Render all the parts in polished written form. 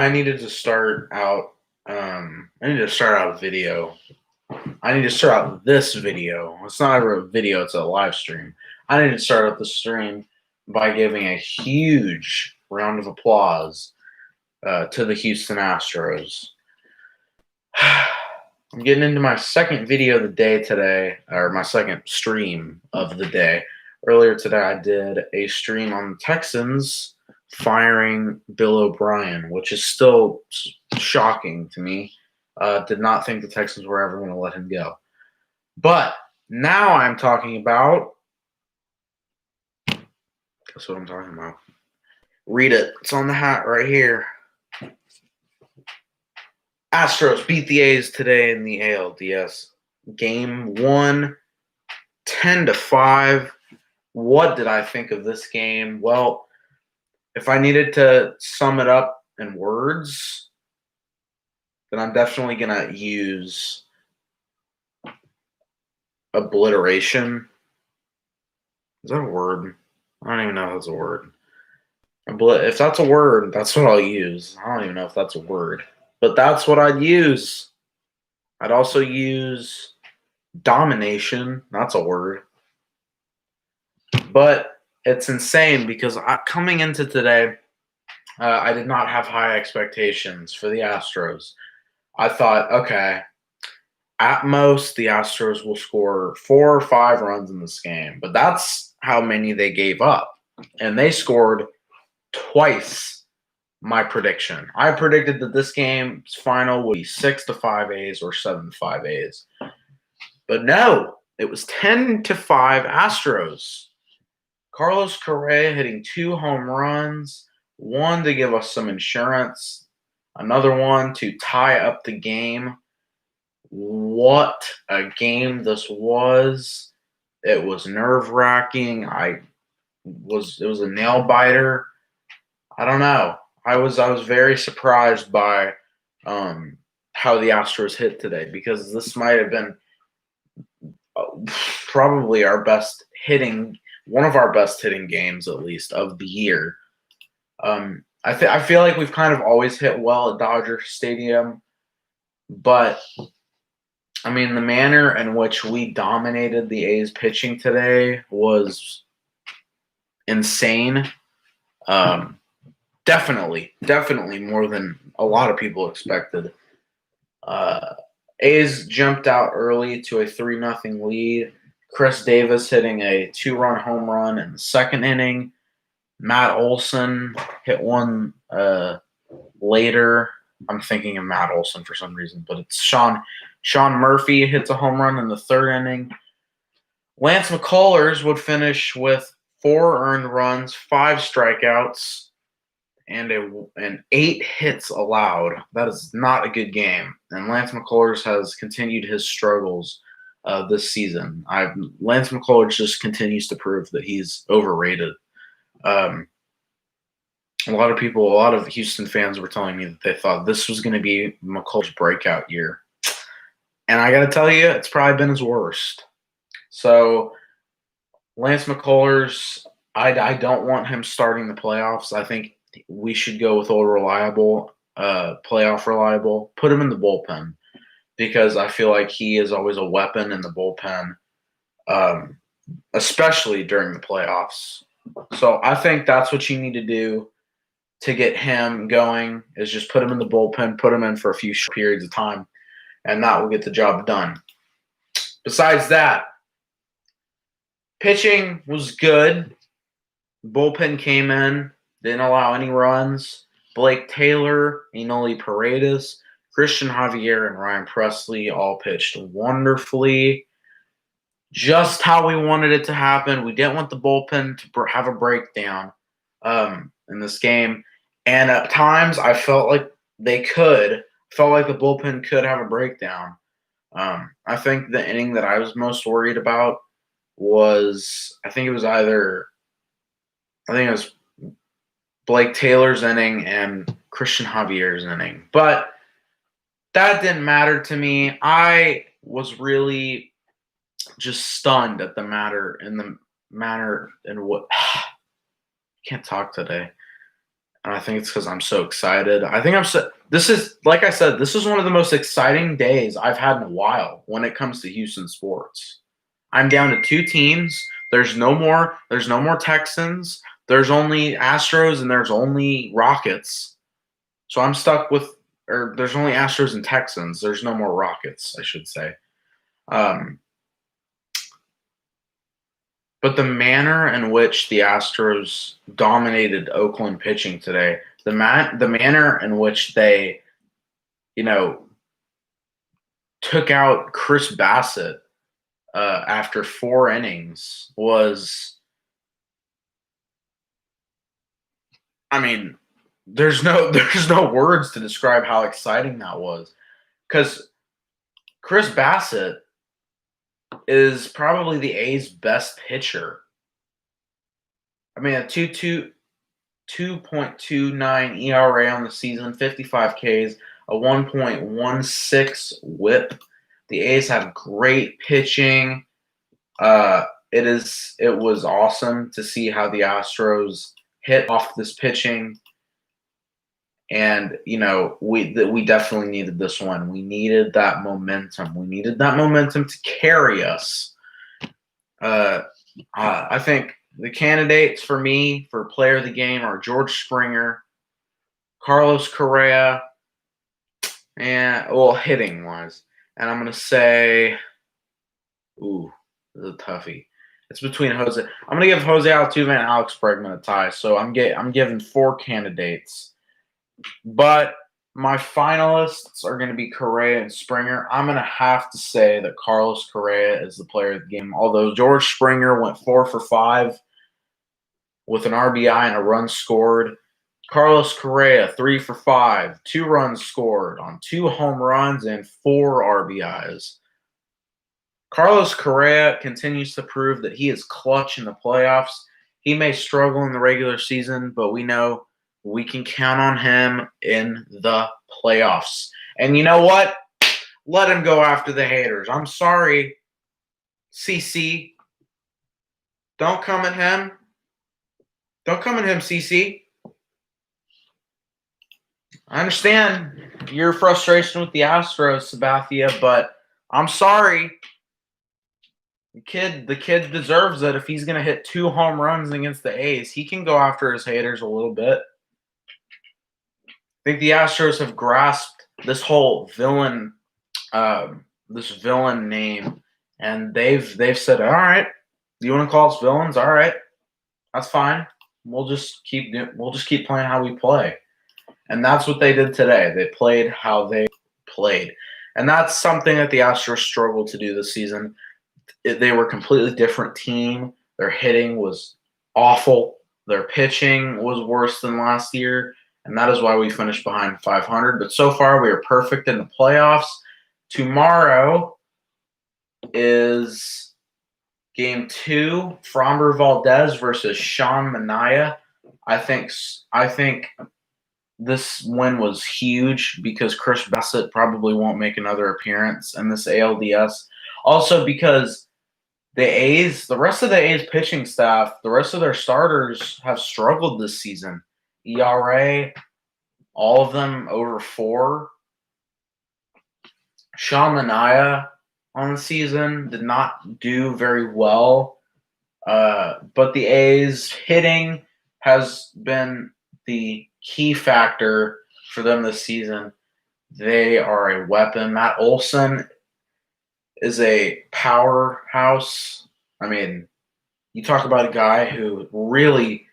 I needed to start out. I need to start out a video. I need to start out this video. It's not a video; it's a live stream. I need to start out the stream by giving a huge round of applause to the Houston Astros. I'm getting into my second video of the day today, or my second stream of the day. Earlier today, I did a stream on the Texans firing Bill O'Brien, which is still shocking to me. Did not think the Texans were ever going to let him go. But now I'm talking about. Guess what I'm talking about? Read it. It's on the hat right here. Astros beat the A's today in the ALDS. Game 1, 10-5. What did I think of this game? Well, if I needed to sum it up in words, then I'm definitely going to use obliteration. Is that a word? I don't even know if that's a word. If that's a word, that's what I'll use. I don't even know if that's a word. But that's what I'd use. I'd also use domination. That's a word. But it's insane because coming into today, I did not have high expectations for the Astros. I thought, okay, at most the Astros will score 4 or 5 runs in this game. But that's how many they gave up. And they scored twice my prediction. I predicted that this game's final would be 6-5 A's or 7-5 A's. But no, it was 10-5 Astros. Carlos Correa hitting 2 home runs, one to give us some insurance, another one to tie up the game. What a game this was. It was nerve-wracking. It was a nail biter. I don't know. I was very surprised by how the Astros hit today because this might have been probably one of our best hitting games, at least, of the year. I feel like we've kind of always hit well at Dodger Stadium, but I mean the manner in which we dominated the A's pitching today was insane. Definitely more than a lot of people expected. A's jumped out early to a 3-0 lead. Chris Davis hitting a 2-run home run in the second inning. Matt Olson hit one later. I'm thinking of Matt Olson for some reason, but it's Sean Murphy hits a home run in the third inning. Lance McCullers would finish with 4 earned runs, 5 strikeouts, and 8 hits allowed. That is not a good game. And Lance McCullers has continued his struggles this season. Lance McCullers just continues to prove that he's overrated. A lot of Houston fans were telling me that they thought this was going to be McCullers' breakout year. And I got to tell you, it's probably been his worst. So Lance McCullers, I don't want him starting the playoffs. I think we should go with old reliable, playoff reliable. Put him in the bullpen because I feel like he is always a weapon in the bullpen, especially during the playoffs. So I think that's what you need to do to get him going is just put him in the bullpen, put him in for a few periods of time, and that will get the job done. Besides that, pitching was good. Bullpen came in. Didn't allow any runs. Blake Taylor, Enoli Paredes, Christian Javier, and Ryan Presley all pitched wonderfully. Just how we wanted it to happen. We didn't want the bullpen to have a breakdown in this game. And at times, I felt like they could. Felt like the bullpen could have a breakdown. I think the inning that I was most worried about was Blake Taylor's inning and Christian Javier's inning. But that didn't matter to me. I was really just stunned at the manner in what can't talk today. And I think it's because I'm so excited. I think I'm so. This is, like I said, this is one of the most exciting days I've had in a while when it comes to Houston sports. I'm down to 2 teams. There's no more. There's no more Texans. There's only Astros and there's only Rockets. So I'm stuck with, or there's only Astros and Texans. There's no more Rockets, I should say. But the manner in which the Astros dominated Oakland pitching today, the manner in which they, took out Chris Bassett after 4 innings was, I mean, there's no words to describe how exciting that was, because Chris Bassett is probably the A's best pitcher. I mean, a 2.29 ERA on the season, 55 Ks, a 1.16 WHIP. The A's have great pitching. It was awesome to see how the Astros hit off this pitching, and we definitely needed this one. We needed that momentum. We needed that momentum to carry us. I think the candidates for me for player of the game are George Springer, Carlos Correa, and hitting wise, and I'm gonna say, ooh, this is a toughie. It's between Jose. I'm gonna give Jose Altuve and Alex Bregman a tie. So I'm giving 4 candidates, but my finalists are going to be Correa and Springer. I'm going to have to say that Carlos Correa is the player of the game. Although George Springer went 4 for 5 with an RBI and a run scored. Carlos Correa 3 for 5, 2 runs scored on 2 home runs and 4 RBIs. Carlos Correa continues to prove that he is clutch in the playoffs. He may struggle in the regular season, but we know we can count on him in the playoffs. And you know what? Let him go after the haters. I'm sorry, CC. Don't come at him. Don't come at him, CC. I understand your frustration with the Astros, Sabathia, but I'm sorry. The kid deserves it. If he's going to hit 2 home runs against the A's, he can go after his haters a little bit. I think the Astros have grasped this whole villain name, and they've said, all right, you want to call us villains? All right, that's fine. We'll just keep playing how we play, and that's what they did today. They played how they played, and that's something that the Astros struggled to do this season. They were a completely different team. Their hitting was awful. Their pitching was worse than last year, and that is why we finished behind 500. But so far, we are perfect in the playoffs. Tomorrow is Game 2, Framber Valdez versus Sean Manaea. I think this win was huge because Chris Bassett probably won't make another appearance in this ALDS. Also because the rest of the A's pitching staff, the rest of their starters have struggled this season. ERA, all of them over 4. Sean Manaea on the season did not do very well. But the A's hitting has been the key factor for them this season. They are a weapon. Matt Olson is a powerhouse. I mean, you talk about a guy who really,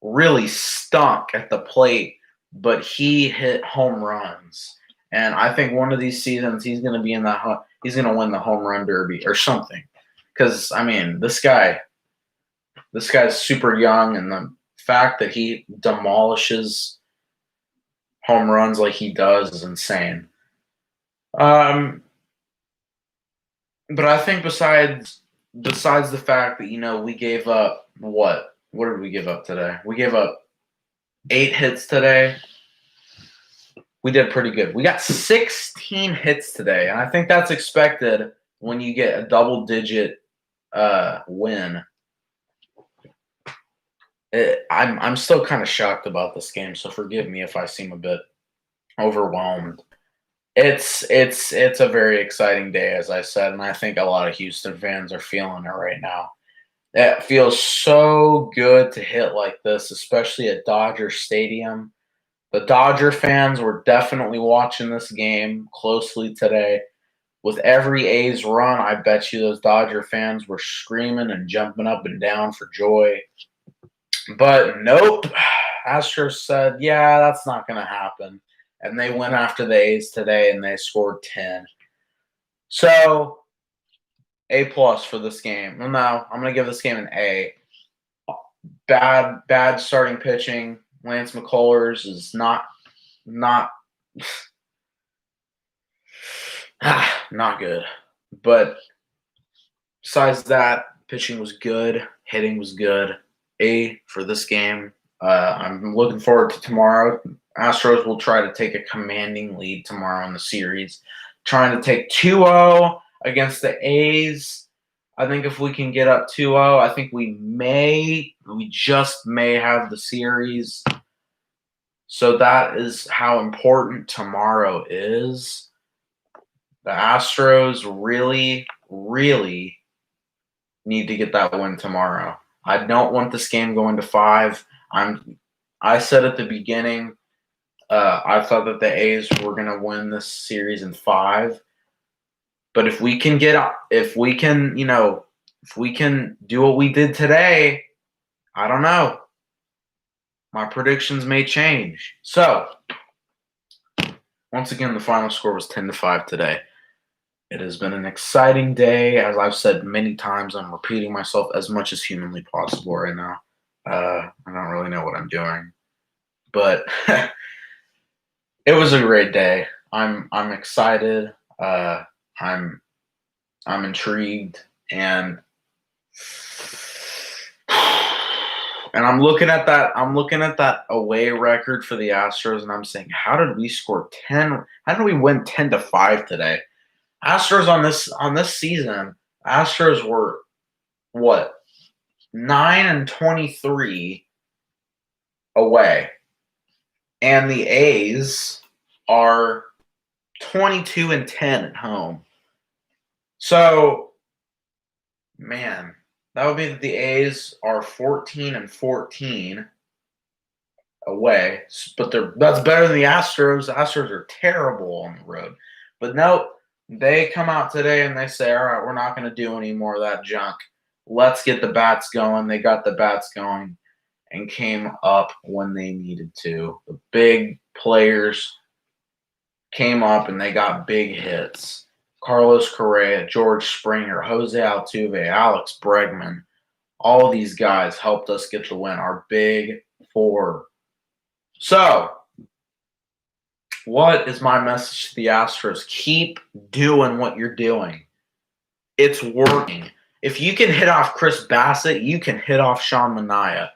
really stunk at the plate, but he hit home runs. And I think one of these seasons he's going to be he's going to win the home run derby or something. Because I mean, this guy's super young, and the fact that he demolishes home runs like he does is insane. But I think besides the fact that we gave up what did we give up today? We gave up 8 hits today. We did pretty good. We got 16 hits today, and I think that's expected when you get a double-digit win. I'm still kind of shocked about this game, so forgive me if I seem a bit overwhelmed. It's a very exciting day, as I said, and I think a lot of Houston fans are feeling it right now. It feels so good to hit like this, especially at Dodger Stadium. The Dodger fans were definitely watching this game closely today. With every A's run, I bet you those Dodger fans were screaming and jumping up and down for joy. But nope. Astros said, yeah, that's not going to happen. And they went after the A's today and they scored 10. So, A plus for this game. Well, no, I'm going to give this game an A. Bad starting pitching. Lance McCullers is not not good. But besides that, pitching was good, hitting was good. A for this game. I'm looking forward to tomorrow. Astros will try to take a commanding lead tomorrow in the series, trying to take 2-0 against the A's. I think if we can get up 2-0, I think we just may have the series. So that is how important tomorrow is. The Astros really, really need to get that win tomorrow. I don't want this game going to 5. I said at the beginning, I thought that the A's were going to win this series in 5. But if we can do what we did today, I don't know. My predictions may change. So, once again, the final score was 10-5 today. It has been an exciting day. As I've said many times, I'm repeating myself as much as humanly possible right now. I don't really know what I'm doing. But it was a great day. I'm excited. I'm intrigued, and I'm looking at that away record for the Astros, and I'm saying, how did we score 10? How did we win 10-5 today? Astros on this season, Astros were what, 9-23 away, and the A's are 22-10 at home. So, man, that would mean that the A's are 14-14 away, but that's better than the Astros. The Astros are terrible on the road, but nope. They come out today and they say, all right, we're not going to do any more of that junk. Let's get the bats going. They got the bats going and came up when they needed to. The big players came up and they got big hits. Carlos Correa, George Springer, Jose Altuve, Alex Bregman, all these guys helped us get the win, our big 4. So, what is my message to the Astros? Keep doing what you're doing. It's working. If you can hit off Chris Bassett, you can hit off Sean Manaea.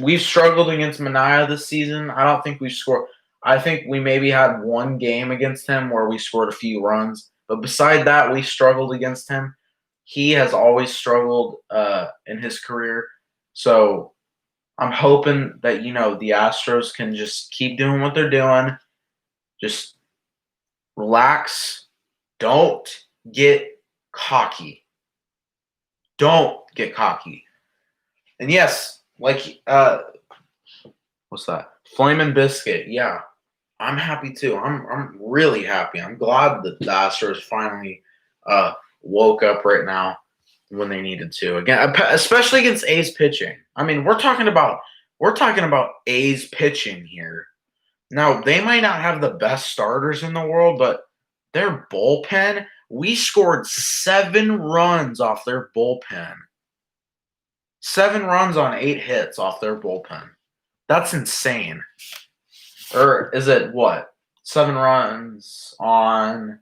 We've struggled against Manaea this season. I don't think we've scored. I think we maybe had one game against him where we scored a few runs. But beside that, we struggled against him. He has always struggled in his career. So I'm hoping that, the Astros can just keep doing what they're doing. Just relax. Don't get cocky. Don't get cocky. And yes, like, what's that? Flamin' Biscuit. Yeah, I'm happy too. I'm really happy. I'm glad that the Astros finally woke up right now when they needed to. Again, especially against A's pitching. I mean, we're talking about A's pitching here. Now, they might not have the best starters in the world, but their bullpen, we scored 7 runs off their bullpen. 7 runs on 8 hits off their bullpen. That's insane. Or is it what? 7 runs on,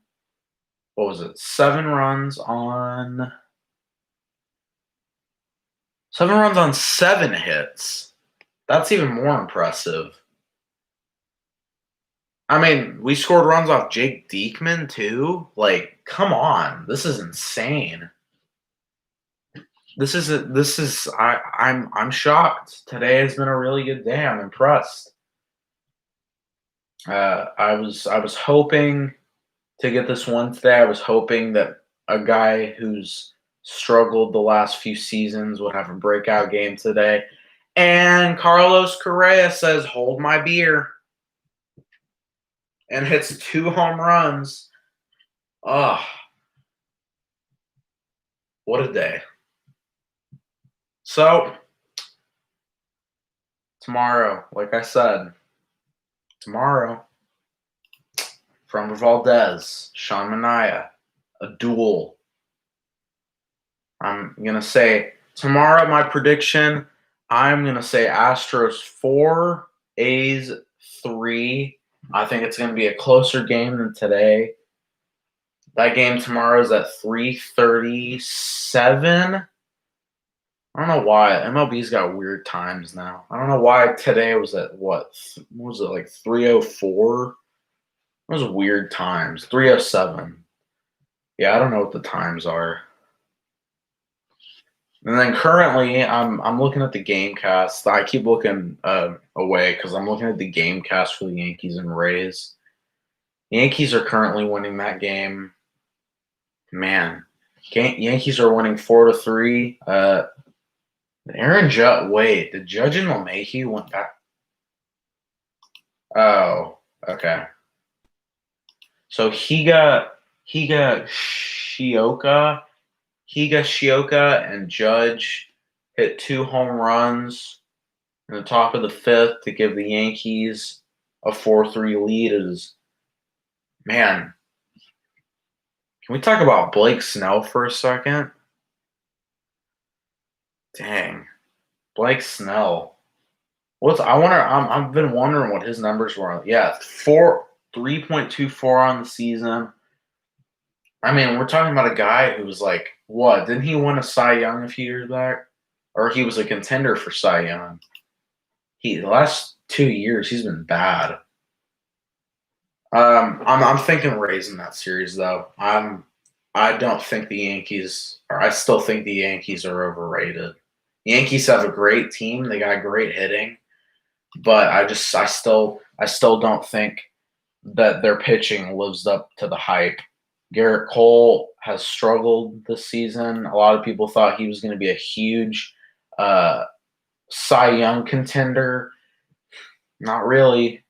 what was it? 7 runs on 7 hits. That's even more impressive. I mean, we scored runs off Jake Diekman too. Like, come on. This is insane. I'm shocked. Today has been a really good day. I'm impressed. I was hoping to get this one today. I was hoping that a guy who's struggled the last few seasons would have a breakout game today. And Carlos Correa says, "Hold my beer," and hits 2 home runs. Oh, what a day. So, tomorrow, like I said, tomorrow, from Valdez, Sean Manaea, a duel. I'm going to say tomorrow, my prediction, I'm going to say Astros 4, A's 3. I think it's going to be a closer game than today. That game tomorrow is at 3:37. I don't know why. MLB's got weird times now. I don't know why today was at what was it, like 3:04? Those weird times. 3:07. Yeah, I don't know what the times are. And then currently, I'm looking at the game cast. I keep looking away because I'm looking at the game cast for the Yankees and Rays. The Yankees are currently winning that game. Man, Yankees are winning 4-3. Aaron Judge. Wait, did Judge and LeMahieu went back? Oh, okay. So Shioka and Judge hit 2 home runs in the top of the fifth to give the Yankees a 4-3 lead. Man, can we talk about Blake Snell for a second? Dang, Blake Snell. I've been wondering what his numbers were. Yeah, 3.24 on the season. I mean, we're talking about a guy who was like, what? Didn't he win a Cy Young a few years back? Or he was a contender for Cy Young. The last 2 years, he's been bad. I'm thinking Rays in that series though. I don't think the Yankees, or I still think the Yankees are overrated. The Yankees have a great team. They got great hitting, but I still don't think that their pitching lives up to the hype. Garrett Cole has struggled this season. A lot of people thought he was going to be a huge Cy Young contender. Not really.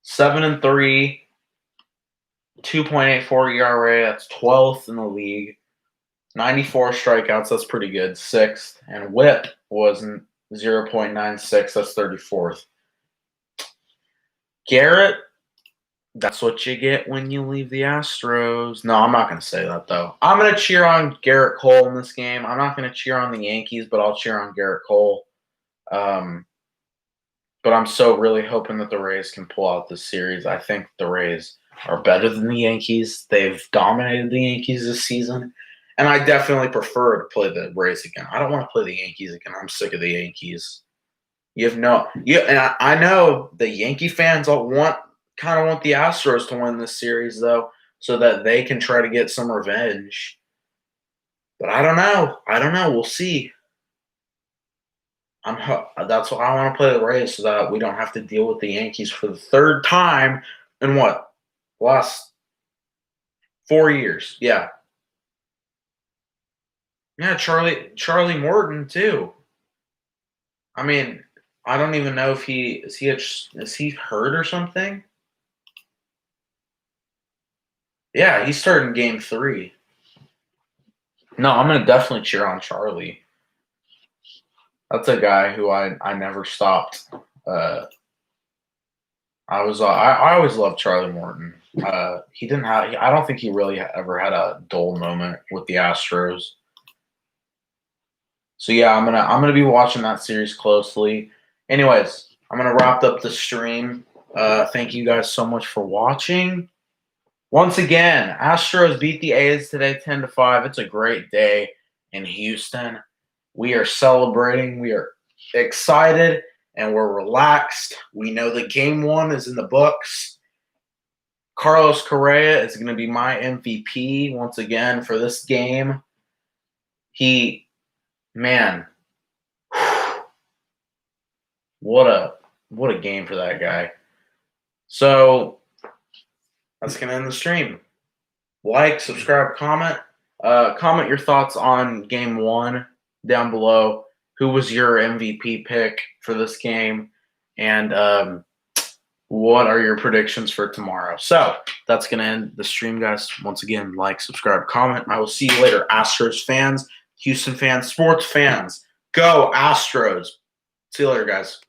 7-3, 2.84 ERA. That's 12th in the league. 94 strikeouts. That's pretty good. 6th. And WHIP was 0.96. That's 34th. Garrett, that's what you get when you leave the Astros. No, I'm not going to say that, though. I'm going to cheer on Garrett Cole in this game. I'm not going to cheer on the Yankees, but I'll cheer on Garrett Cole. But I'm so really hoping that the Rays can pull out this series. I think the Rays are better than the Yankees. They've dominated the Yankees this season. And I definitely prefer to play the Rays again. I don't want to play the Yankees again. I'm sick of the Yankees. And I know the Yankee fans kind of want the Astros to win this series, though, so that they can try to get some revenge. But I don't know. We'll see. That's why I want to play the Rays so that we don't have to deal with the Yankees for the third time in last 4 years. Yeah. Yeah, Charlie Morton too. I mean, I don't even know if is he hurt or something? Yeah, he's starting game 3. No, I'm gonna definitely cheer on Charlie. That's a guy who I never stopped. I always loved Charlie Morton. He didn't have. I don't think he really ever had a dull moment with the Astros. So yeah, I'm gonna be watching that series closely. Anyways, I'm gonna wrap up the stream. Thank you guys so much for watching. Once again, Astros beat the A's today 10-5. It's a great day in Houston. We are celebrating. We are excited and we're relaxed. We know that game 1 is in the books. Carlos Correa is going to be my MVP once again for this game. He Man, what a game for that guy. So that's gonna end the stream. Like, subscribe, comment. Comment your thoughts on game 1 down below. Who was your MVP pick for this game? And what are your predictions for tomorrow? So that's going to end the stream, guys. Once again, like, subscribe, comment. I will see you later, Astros fans, Houston fans, sports fans. Go Astros. See you later, guys.